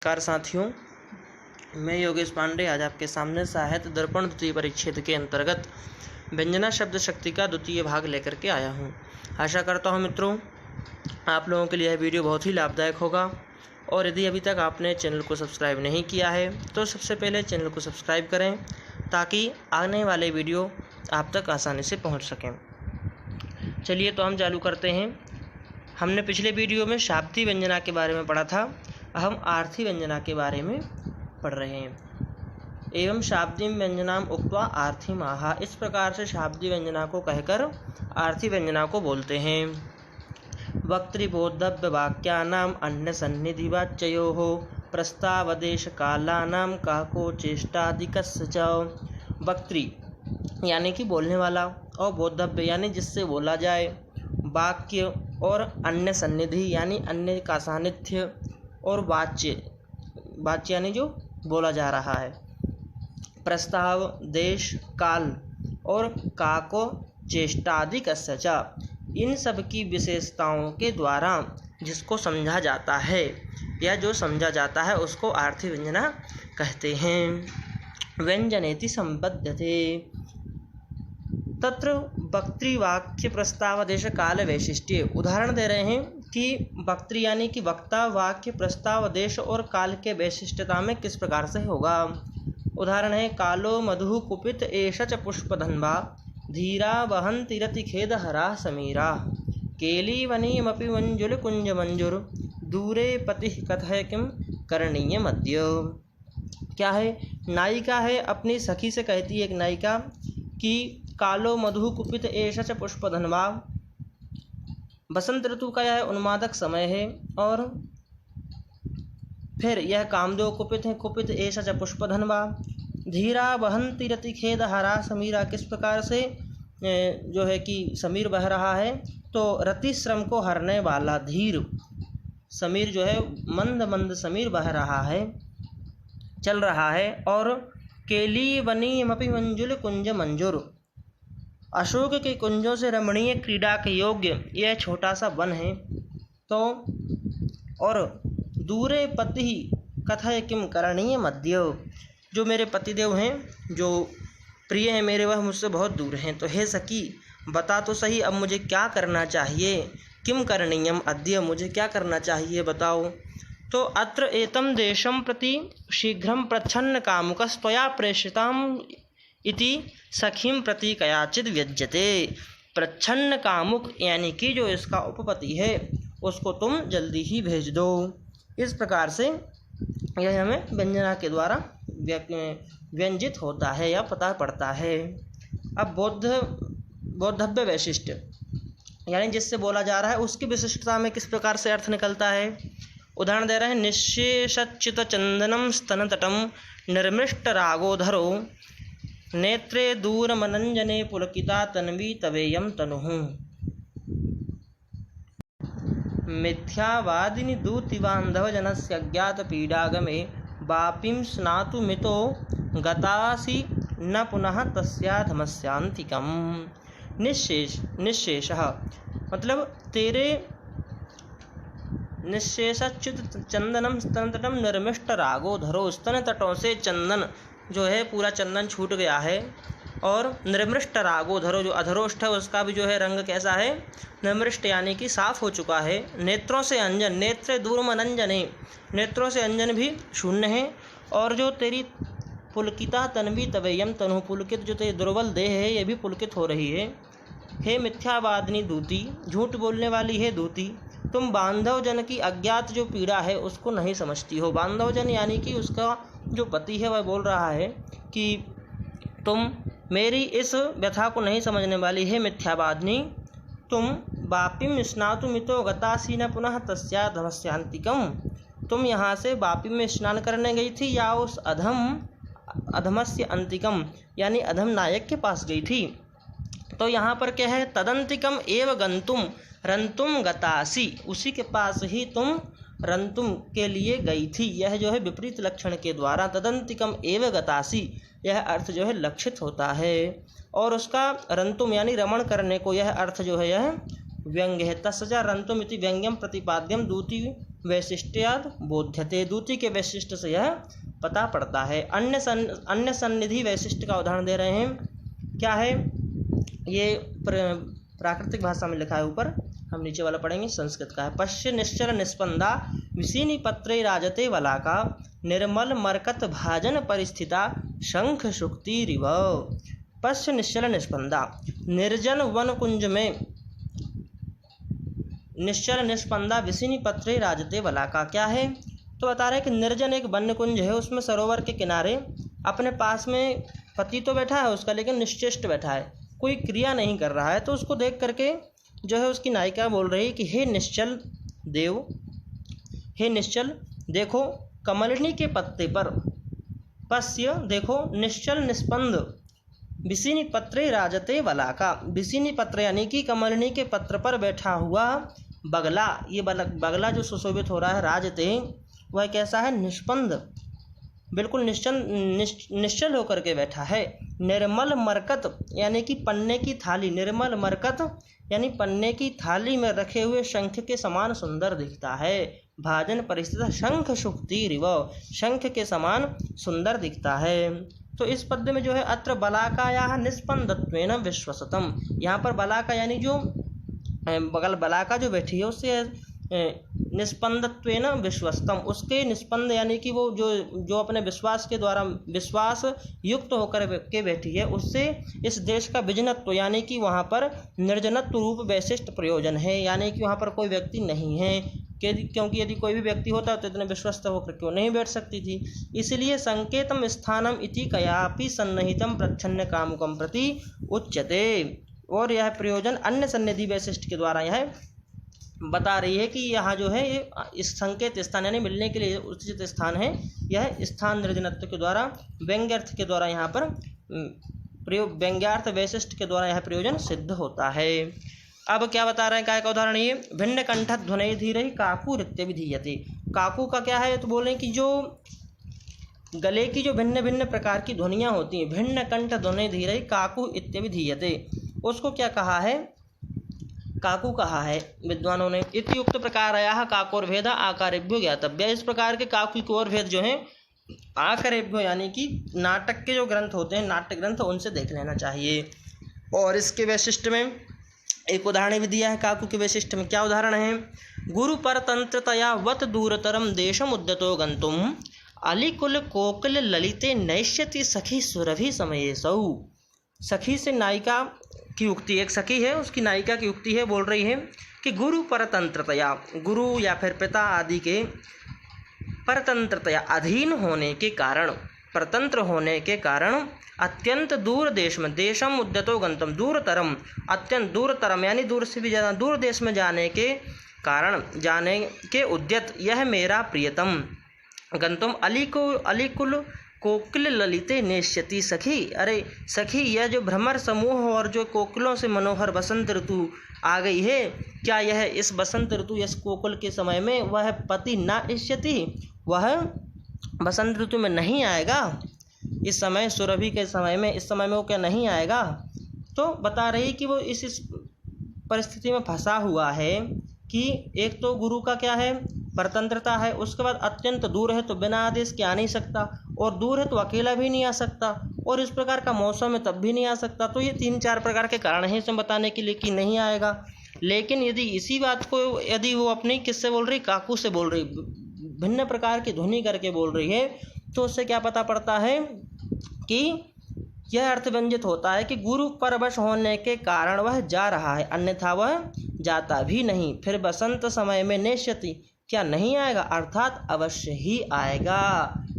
नमस्कार साथियों, मैं योगेश पांडे आज आपके सामने साहित्य दर्पण द्वितीय परिच्छेद के अंतर्गत व्यंजना शब्द शक्ति का द्वितीय भाग लेकर के आया हूं। आशा करता हूं मित्रों आप लोगों के लिए यह वीडियो बहुत ही लाभदायक होगा। और यदि अभी तक आपने चैनल को सब्सक्राइब नहीं किया है तो सबसे पहले चैनल को सब्सक्राइब करें ताकि आने वाले वीडियो आप तक आसानी से पहुँच सकें। चलिए तो हम चालू करते हैं। हमने पिछले वीडियो में शाब्दिक व्यंजना के बारे में पढ़ा था, हम आर्थी व्यंजना के बारे में पढ़ रहे हैं। एवं शाब्दिक व्यंजनाम उक्त्वा आर्थी माहा, इस प्रकार से शाब्दिक व्यंजना को कहकर आर्थी व्यंजना को बोलते हैं। वक्तृबोद्धव्य वाक्यानाम अन्य सन्निधि वाच्ययोः प्रस्तावदेश कालानाम काको चेष्टादिकस्य च। वक्त्री यानी कि बोलने वाला, और बोद्धव्य यानी जिससे बोला जाए, वाक्य और अन्य सन्निधि यानी अन्य का सानिध्य, और वाच्य यानी जो बोला जा रहा है, प्रस्ताव, देश, काल और काको चेष्टादिकस्य च, इन सब की विशेषताओं के द्वारा जिसको समझा जाता है या जो समझा जाता है उसको आर्थी व्यंजना कहते हैं। व्यंजनेति संबध्यते तत्र वक्तृवाक्य प्रस्तावदेश काल वैशिष्ट्य। उदाहरण दे रहे हैं कि वक्तृ यानी कि वक्ता, वाक्य, प्रस्ताव, देश और काल के वैशिष्ट्यता में किस प्रकार से होगा। उदाहरण है कालो मधु कुपित एष च पुष्पधन्वा धीरा वहन्ति रतिखेदहरा समीरा केलीवनीमपि मंजुल कुंज मंजुर दूरे पतिः कथय किं करणीयमद्य। क्या है, नायिका है, अपनी सखी से कहती है एक नायिका कि कालो मधु कुपित एष च पुष्पधन्वा, बसंत ऋतु का यह उन्मादक समय है, और फिर यह कामदेव कुपित है, कुपित एष च पुष्पधन्वा। धीरा वहन्ति रतिखेद हरा समीरा, किस प्रकार से जो है कि समीर बह रहा है, तो रति श्रम को हरने वाला धीर समीर जो है, मंद मंद समीर बह रहा है, चल रहा है। और केली वनीमपि मंजुल कुंज मंजुर, अशोक के कुंजों से रमणीय क्रीड़ा के योग्य यह छोटा सा वन है। तो और दूरे पति कथय किम करणीय मध्य, जो मेरे पतिदेव हैं, जो प्रिय हैं मेरे, वह मुझसे बहुत दूर हैं। तो हे सखी बता तो सही, अब मुझे क्या करना चाहिए। किम करणीयम अद्य, मुझे क्या करना चाहिए बताओ। तो अत्र एतम देशम प्रति शीघ्रम प्रच्छन्न कामुकस्त्वया प्रेषिताम इति सखीम प्रति कयाचिद व्यज्यते। प्रच्छन्न कामुक यानी कि जो इसका उपपति है उसको तुम जल्दी ही भेज दो। इस प्रकार से यह हमें व्यंजना के द्वारा व्यंजित होता है या पता पड़ता है। अब बोद्धव्य वैशिष्ट यानी जिससे बोला जा रहा है उसकी विशिष्टता में किस प्रकार से अर्थ निकलता है। उदाहरण दे रहे हैं निश्शेषच्युत चंदनम स्तनतटम निर्मृष्ट रागोधरो नेत्रे दूरमनंजने पुलकिता तन्वी तवेयम तनुः। मिथ्यावादिनी दूतिबान्धव जनस्य अज्ञात पीडागमे वापिं स्नातु मितो गतासि न पुनः तस्याधमस्यांतिकम्। निश्शेषः मतलब तेरे निश्शेषच्युत चंदनम स्तनतटम निर्मिष्ट रागोधरो, स्तन तटों से चंदन जो है पूरा चंदन छूट गया है। और निर्मृष्ट रागोधरो, जो अधरोष्ठ है उसका भी जो है रंग कैसा है, निर्मृष्ट यानी कि साफ हो चुका है। नेत्रों से अंजन, नेत्रे दूरमनंजने, नेत्रों से अंजन भी शून्य है। और जो तेरी पुलकिता तन्वी तवेयम तनु, पुलकित जो तेरी दुर्बल देह है ये भी पुलकित हो रही है। हे मिथ्यावादिनी दूती, झूठ बोलने वाली है दूती, तुम बांधव जन की अज्ञात जो पीड़ा है उसको नहीं समझती हो। बांधव जन यानी कि उसका जो पति है वह बोल रहा है कि तुम मेरी इस व्यथा को नहीं समझने वाली है मिथ्यावादिनी। तुम वापिम स्नातु मितो गतासी न पुनः तस्याधमस्यांतिकम, तुम यहाँ से वापी में स्नान करने गई थी या उस अधमस्य अंतिकम यानी अधम नायक के पास गई थी। तो यहाँ पर क्या है, तदंतिकम एव गंतुम रंतुम गतासी, उसी के पास ही तुम रंतुम के लिए गई थी। यह जो है विपरीत लक्षण के द्वारा तदंतिकम एव गतासी यह अर्थ जो है लक्षित होता है। और उसका रंतुम यानी रमण करने को यह अर्थ जो है यह व्यंग्य है। तस्या रंतुम इति व्यंग्यम प्रतिपाद्यम दूती वैशिष्ट्याद बोध्यते, द्युति के वैशिष्ट्य से यह पता पड़ता है। अन्य सन्निधि वैशिष्ट्य का उदाहरण दे रहे हैं। क्या है ये? प्राकृतिक भाषा में लिखा है ऊपर, हम नीचे वाला पढ़ेंगे। संस्कृत का है। पश्य निश्चल निस्पंदा विसीनी पत्रे राजते वलाका निर्मल मरकत भाजन परिस्थिता शंख शुक्ति रिव। पश्य निश्चल निस्पंदा, निर्जन वन कुंज में निश्चल निस्पंदा विसीनी पत्रे राजते वलाका। क्या है? तो बता रहे हैं कि निर्जन एक वन्य कुंज है, उसमें सरोवर के किनारे अपने पास में पति तो बैठा है उसका, लेकिन निश्चेष्ट बैठा है, कोई क्रिया नहीं कर रहा है। तो उसको देख करके जो है उसकी नायिका बोल रही कि हे निश्चल देव, हे निश्चल देखो कमलिनी के पत्ते पर, पश्य देखो निश्चल निस्पंद विसीनी पत्रे राजते वलाका। विसीनी पत्र यानी कि कमलिनी के पत्र पर बैठा हुआ बगला, ये बगला जो सुशोभित हो रहा है राजते, वह कैसा है? निष्पंद, बिल्कुल निश्चल होकर के बैठा है। निर्मल मरकत यानी कि पन्ने की थाली, निर्मल मरकत यानी पन्ने की थाली में रखे हुए शंख के समान सुंदर दिखता है। भाजन परिस्थित शंख शुक्ति रिव, शंख के समान सुंदर दिखता है। तो इस पद्य में जो है अत्र बलाकायाः निस्पंदत्वेन विश्वसतम, यहाँ पर बलाका यानी जो बलाका जो बैठी है उससे निस्पंदत्वेन विश्वस्तम, उसके निस्पंद यानी कि वो जो अपने विश्वास के द्वारा विश्वास युक्त होकर के बैठी है, उससे इस देश का विजनत्व यानी कि वहाँ पर निर्जनत्व रूप वैशिष्ट प्रयोजन है, यानी कि वहाँ पर कोई व्यक्ति नहीं है। क्योंकि यदि कोई भी व्यक्ति होता तो इतने विश्वस्त होकर क्यों नहीं बैठ सकती थी। इसलिए संकेतम स्थानम इति कयापि सन्निहितम प्रच्छन्न कामुकम प्रति उच्यते। और यह प्रयोजन अन्य सन्निधि वैशिष्ट के द्वारा यह बता रही है कि यहाँ जो है ये इस संकेत स्थान यानी मिलने के लिए उचित स्थान है। यह स्थान निर्जनत्व के द्वारा व्यंग्यार्थ के द्वारा यहाँ पर प्रयोग, व्यंग्यार्थ वैशिष्ट के द्वारा यह प्रयोजन सिद्ध होता है। अब क्या बता रहे हैं? काय का उदाहरण ये भिन्न कंठ ध्वनि धीरे काकू रित्य विधीयते। काकू का क्या है? तो बोले कि जो गले की जो भिन्न भिन्न प्रकार की ध्वनियाँ होती हैं, भिन्न कंठ ध्वनि धीरे काकू इत्य विधीयते, उसको क्या कहा है? काकू कहा है विद्वानों ने। इत्युक्त प्रकारयाः काकोर्भेदा आकारेभ्यो ज्ञातव्य। इस प्रकार के काकू के और भेद जो हैं आकारेभ्यो यानी कि नाटक के जो ग्रंथ होते हैं, नाट्य ग्रंथ, उनसे देख लेना चाहिए। और इसके वैशिष्ट में एक उदाहरण भी दिया है काकू के वैशिष्ट में। क्या उदाहरण है? गुरु परतंत्रतया वत दूरतरम देशम उद्यतो गंतुम अलिकुल कोकिल ललिते नैष्यति सखी सुरभि समयेसौ। सखी से नायिका की उक्ति, एक सखी है उसकी नायिका की उक्ति है, बोल रही है कि गुरु परतंत्रतया, गुरु या फिर पिता आदि के परतंत्रतया अधीन होने के कारण, परतंत्र होने के कारण अत्यंत दूर देश में, देशम उद्यतो गंतम दूरतरम, अत्यंत दूरतरम यानी दूर से भी ज़्यादा दूर देश में जाने के कारण, जाने के उद्यत, यह मेरा प्रियतम गंतुम अलिकुल कोकिल ललिते नेष्यति सखी। अरे सखी, यह जो भ्रमर समूह और जो कोकिलों से मनोहर बसंत ऋतु आ गई है, क्या यह इस बसंत ऋतु, इस कोकिल के समय में वह पति न इष्यति, वह बसंत ऋतु में नहीं आएगा? इस समय सुरभि के समय में, इस समय में वो क्या नहीं आएगा? तो बता रही कि वो इस परिस्थिति में फंसा हुआ है कि एक तो गुरु का क्या है? परतंत्रता है, उसके बाद अत्यंत दूर है तो बिना आदेश के आ नहीं सकता, और दूर है तो अकेला भी नहीं आ सकता, और इस प्रकार का मौसम है तब भी नहीं आ सकता। तो ये 3-4 प्रकार के कारण हैं इसमें बताने के लिए कि नहीं आएगा। लेकिन यदि इसी बात को यदि वो अपनी किससे बोल रही? काकू से बोल रही, भिन्न प्रकार की ध्वनि करके बोल रही है, तो उससे क्या पता पड़ता है कि यह अर्थ व्यंजित होता है कि गुरु परवश होने के कारण वह जा रहा है, अन्यथा वह जाता भी नहीं। फिर बसंत समय में नेष्यति, क्या नहीं आएगा? अर्थात अवश्य ही आएगा।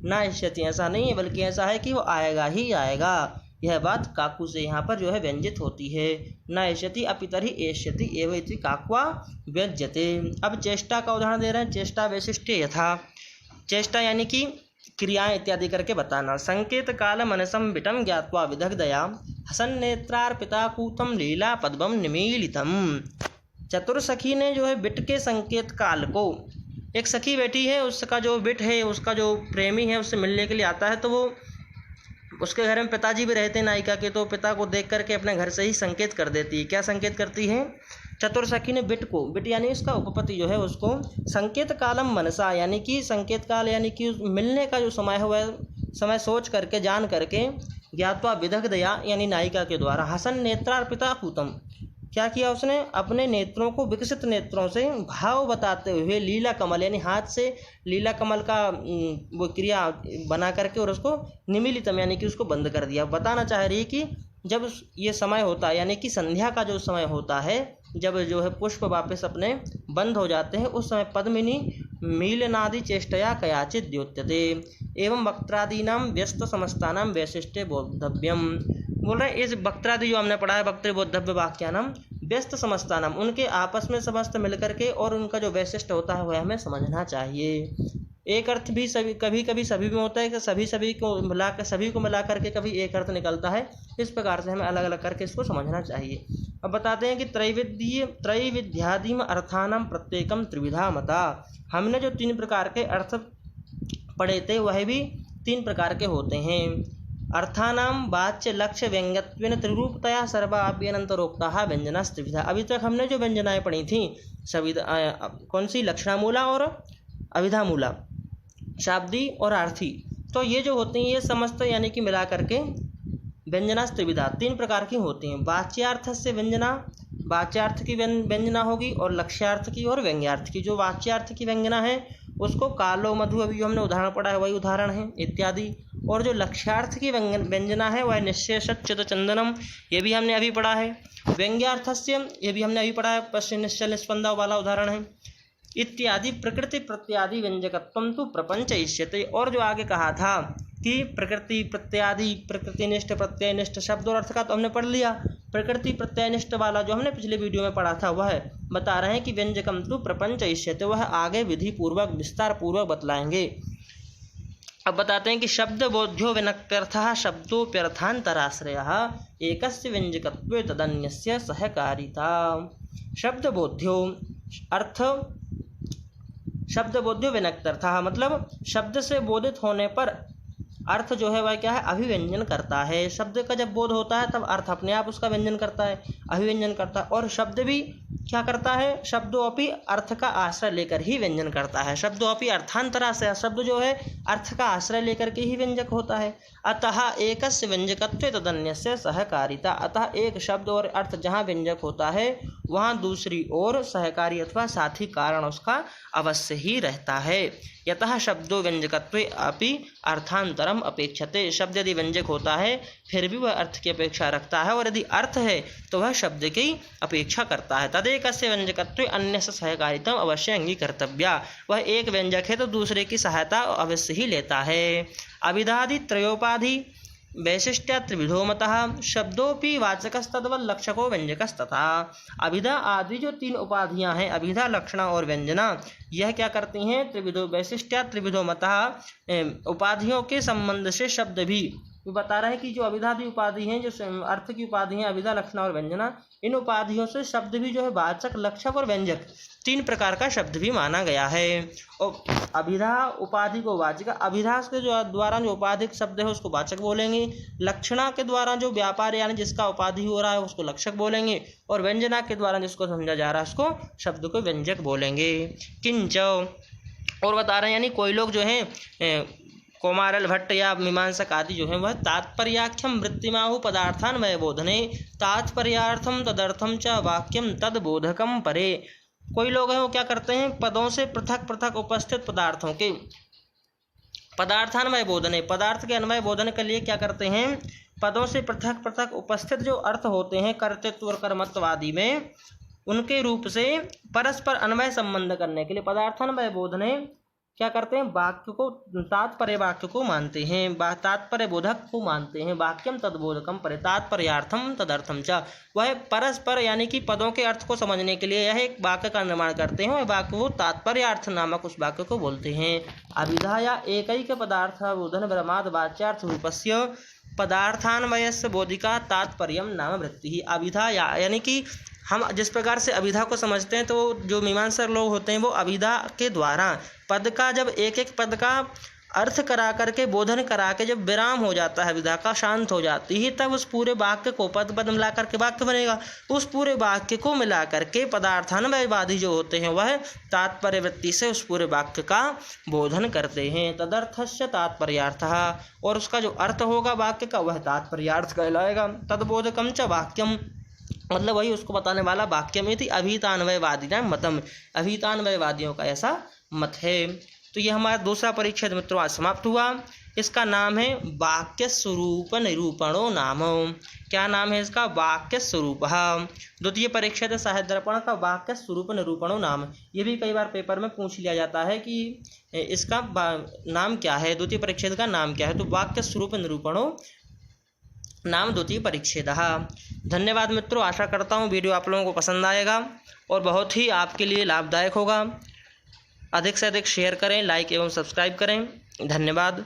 नाइष्यति ऐसा नहीं है, बल्कि ऐसा है कि वो आएगा ही आएगा। यह बात काकू से यहाँ पर जो है व्यंजित होती है। नाइष्यति अपितरहि एष्यति एव इति काक्वा व्यज्यते। अब चेष्टा का उदाहरण दे रहे हैं। चेष्टा वैशिष्ट्य यथा, चेष्टा यानी कि क्रियाएं इत्यादि करके बताना। संकेत काल मनसम विटम ज्ञात्वा विदग्धया हसन नेत्रार्पिता कूतम लीला पद्मम निमीलितम। चतुर सखी ने जो है बिट के संकेत काल को, एक सखी बैठी है, उसका जो बिट है, उसका जो प्रेमी है, उससे मिलने के लिए आता है, तो वो उसके घर में पिताजी भी रहते हैं नायिका के, तो पिता को देख करके अपने घर से ही संकेत कर देती है। क्या संकेत करती है? चतुर्सखी ने बिट यानी उसका उपपति जो है उसको संकेत कालम मनसा यानी कि संकेत काल यानी कि मिलने का जो समय है वह समय सोच करके जान करके ज्ञात्वा विदग्धया यानी नायिका के द्वारा हसन नेत्रार्पिता पूतम क्या किया उसने अपने नेत्रों को विकसित नेत्रों से भाव बताते हुए लीला कमल यानी हाथ से लीला कमल का वो क्रिया बना करके और उसको निमीलितम यानी कि उसको बंद कर दिया। बताना चाह रही है कि जब ये समय होता है यानी कि संध्या का जो समय होता है जब जो है पुष्प वापस अपने बंद हो जाते हैं उस समय पद्मिनी मीलनादि चेष्टया कयाचित द्योत्यते एवं वक्त्रादीनां व्यस्त समस्तानां वैशिष्ट्य बोद्धव्यम। बोल रहे हैं इस वक्त्रादि जो हमने पढ़ा है वक्त्र बोद्धव्य वाक्यानाम व्यस्त समस्तानाम उनके आपस में समस्त मिलकर के और उनका जो वैशिष्ट्य होता है वह हमें समझना चाहिए। एक अर्थ भी सभी कभी कभी सभी में होता है कि सभी को मिला करके कभी एक अर्थ निकलता है। इस प्रकार से हमें अलग अलग करके इसको समझना चाहिए। अब बताते हैं कि त्रैविध्यादिम अर्थानाम प्रत्येकम त्रिविधा मता। हमने जो 3 प्रकार के अर्थ पढ़े थे वह भी 3 प्रकार के होते हैं। अर्थानाम वाच्य लक्ष्य व्यंग्यत्वेन त्रिरूपतया सर्वाभ्यनंतरोक्ता व्यंजनास्त्रिविधा। अभी तक हमने जो व्यंजनाएं पढ़ी थी सभी कौन सी लक्षणामूला और अभिधामूला शाब्दी और आर्थी तो ये जो होती हैं ये समस्त यानी कि मिला करके व्यंजनास्त्रिविधा 3 प्रकार की होती हैं। वाच्यार्थ से व्यंजना वाच्यार्थ की व्यंजना होगी और लक्ष्यार्थ की और व्यंग्यार्थ की। जो वाच्यार्थ की व्यंजना है उसको कालो मधु अभी हमने उदाहरण पढ़ा है वही उदाहरण है इत्यादि। और जो लक्ष्यार्थ की व्यंजना है वह निश्चय चंदनम ये भी हमने अभी पढ़ा है। व्यंग्यार्थस्य ये भी हमने अभी पढ़ा है पश्य निश्चय निस्पंदा वाला उदाहरण है इत्यादि। प्रकृति प्रत्यादि व्यंजकत्वं तु प्रपंच इष्यते। और जो आगे कहा था कि प्रकृति प्रत्यादि प्रकृतिनिष्ठ प्रत्ययनिष्ठ शब्द और अर्थ का तो हमने पढ़ लिया। प्रकृति प्रत्ययनिष्ठ वाला जो हमने पिछले वीडियो में पढ़ा था वह बता रहे हैं कि व्यंजकम तु प्रपंच इष्यते वह आगे विधि पूर्वक विस्तार पूर्वक बतलाएंगे। अब बताते हैं कि शब्द बोध्यो विनक्त्यर्थः शब्दोप्यर्थान्तराश्रयः एकस्य व्यंजकत्वे तदन्यस्य सहकारिता। शब्द बोध्यो अर्थ शब्द बोध्यो विनक्त्यर्थः मतलब शब्द से बोधित होने पर अर्थ जो है वह क्या है अभिव्यंजन करता है। शब्द का जब बोध होता है तब अर्थ अपने आप उसका व्यंजन करता है अभिव्यंजन करता है। और शब्द भी क्या करता है शब्दोपि अर्थ का आश्रय लेकर ही व्यंजन करता है। शब्दोपि अर्थांतराश्रय शब्द जो है अर्थ का आश्रय लेकर के ही व्यंजक होता है। अतः एकस्य व्यंजकत्वे तदन्यस्य सहकारिता। अतः एक शब्द और अर्थ जहाँ व्यंजक होता है वहाँ दूसरी ओर सहकारी अथवा साथी कारण उसका अवश्य ही रहता है। यतः शब्दों व्यंजकत्वे अपि अर्थांतरम अपेक्षते। शब्द यदि व्यंजक होता है फिर भी वह अर्थ की अपेक्षा रखता है और यदि अर्थ है तो वह शब्द की अपेक्षा करता है। तदेकस्य व्यंजकत्वे अन्यस्य सहकारिता अवश्य अंगीकर्तव्या। वह एक व्यंजक है तो दूसरे की सहायता अवश्य ही लेता है। अभिधादि त्रयोपाधि वैशिष्ट्या त्रिविधो मतः शब्दोपि वाचकस्तद्वल्लक्षको व्यंजकस्तथा। अभिधा आदि जो 3 उपाधियां हैं अभिधा लक्षणा और व्यंजना यह क्या करती हैं त्रिविधो वैशिष्ट्या त्रिविधो मतः उपाधियों के संबंध से शब्द भी बता रहे हैं कि जो अभिधादि उपाधि हैं जो अर्थ की उपाधि हैं अभिधा लक्षणा और व्यंजना इन उपाधियों से शब्द भी जो है वाचक लक्षक और व्यंजक 3 प्रकार का शब्द भी माना गया है। और अभिधा उपाधि को वाचक अभिधा के जो द्वारा जो उपाधिक शब्द है उसको वाचक बोलेंगे। लक्षणा के द्वारा जो व्यापार यानी जिसका उपाधि हो रहा है उसको लक्षक बोलेंगे और व्यंजना के द्वारा जिसको समझा जा रहा है उसको शब्द को व्यंजक बोलेंगे। किंच और बता रहे हैं यानी कोई लोग जो हैं कौमारल भट्ट या मीमांसक आदि जो हैं वह तात्पर्याख्यम वृत्तिमाहु पदार्थान्वय बोधने तात्पर्यार्थम तदर्थम च वाक्यम तदबोधकम परे। कोई लोग हैं वो क्या करते हैं पदों से पृथक पृथक उपस्थित पदार्थों के पदार्थान्वय बोधने पदार्थ के अन्वय बोधन के लिए क्या करते हैं पदों से पृथक पृथक उपस्थित जो अर्थ होते हैं कर्तृत्व और कर्मत्व आदि में उनके रूप से परस्पर अन्वय संबंध करने के लिए पदार्थान्वय बोधने क्या करते हैं वाक्य को तात्पर्य वाक्य को मानते हैं तात्पर्य बोधक को मानते हैं। वाक्यम तदबोधकम परे तात्पर्यार्थम तदर्थम च वह परस्पर यानी कि पदों के अर्थ को समझने के लिए यह एक वाक्य का निर्माण करते हैं। वह वाक्य को तात्पर्यार्थ नामक उस वाक्य को बोलते हैं। अभिधाया एकैक पदार्थ बोधन ब्रह्माद वाच्यार्थ रूपस्य पदार्थान्वयस्य बोधिका तात्पर्यम नाम वृत्ति। अभिधा यानी कि हम जिस प्रकार से अभिधा को समझते हैं तो जो मीमांसक लोग होते हैं वो अभिधा के द्वारा पद का जब एक एक पद का अर्थ करा करके बोधन करा के जब विराम हो जाता है, विधा का शांत हो जाती है, तब उस पूरे वाक्य को पद पद मिला करके वाक्य बनेगा। उस पूरे वाक्य को मिला करके पदार्थान्वयवादी जो होते हैं वह तात्पर्य वृत्ति से उस पूरे वाक्य का बोधन करते हैं। तदर्थस्य तात्पर्यार्थः, और उसका जो अर्थ होगा वाक्य का वह तात्पर्यार्थ कहलाएगा। तद्बोधकम च वाक्यम, मतलब वही उसको बताने वाला वाक्य में थी। अभितान्वयवादी ना मतम, अभितान्वयवादियों का ऐसा मत है। तो ये हमारा दूसरा परिच्छेद मित्रों आज समाप्त हुआ। इसका नाम है वाक्य स्वरूप निरूपणो नाम। क्या नाम है इसका? वाक्य स्वरूप। द्वितीय परिच्छेद साहित्य दर्पण का वाक्य स्वरूप निरूपणो नाम। ये भी कई बार पेपर में पूछ लिया जाता है कि इसका नाम क्या है, द्वितीय परिच्छेद का नाम क्या है। तो वाक्य स्वरूप निरूपणो नाम द्वितीय परिच्छेद। धन्यवाद मित्रों, आशा करता हूँ वीडियो आप लोगों को पसंद आएगा और बहुत ही आपके लिए लाभदायक होगा। अधिक से अधिक शेयर करें, लाइक एवं सब्सक्राइब करें। धन्यवाद।